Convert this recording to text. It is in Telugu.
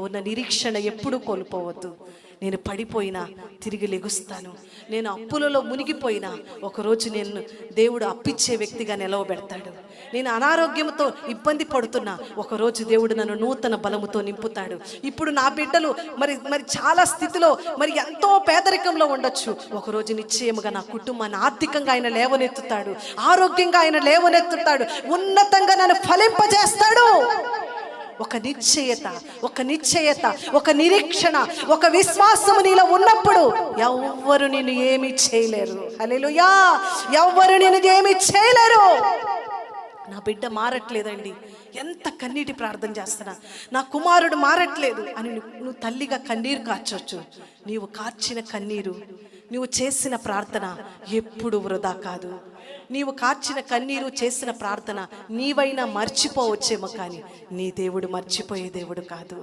ఉన్న నిరీక్షణ ఎప్పుడు కోల్పోవద్దు. నేను పడిపోయినా తిరిగి లెగుస్తాను. నేను అప్పులలో మునిగిపోయినా ఒకరోజు నేను దేవుడు అప్పిచ్చే వ్యక్తిగా నిలవబెడతాడు. నేను అనారోగ్యంతో ఇబ్బంది పడుతున్నా ఒకరోజు దేవుడు నన్ను నూతన బలముతో నింపుతాడు. ఇప్పుడు నా బిడ్డలు మరి చాలా స్థితిలో ఎంతో పేదరికంలో ఉండొచ్చు. ఒకరోజు నిశ్చయముగా నా కుటుంబాన్ని ఆర్థికంగా ఆయన లేవనెత్తుతాడు, ఆరోగ్యంగా ఆయన లేవనెత్తుతాడు, ఉన్నతంగా నన్ను ఫలింపజేస్తాడు. ఒక నిశ్చయత, ఒక నిరీక్షణ, ఒక విశ్వాసము నీలో ఉన్నప్పుడు ఎవ్వరు నిన్ను ఏమీ చేయలేరు. హల్లెలూయా! ఎవ్వరు నిన్ను ఏమీ చేయలేరు. నా బిడ్డ మారట్లేదండి, ఎంత కన్నీటి ప్రార్థన చేస్తున్నా, నా కుమారుడు మారట్లేదు అని నువ్వు తల్లిగా కన్నీరు కార్చొచ్చు. నీవు కార్చిన కన్నీరు, నువ్వు చేసిన ప్రార్థన ఎప్పుడు వృధా కాదు. నీవు కార్చిన కన్నీరు, చేసిన ప్రార్థన నీవైనా మర్చిపోవచ్చేమో, కానీ నీ దేవుడు మర్చిపోయే దేవుడు కాదు.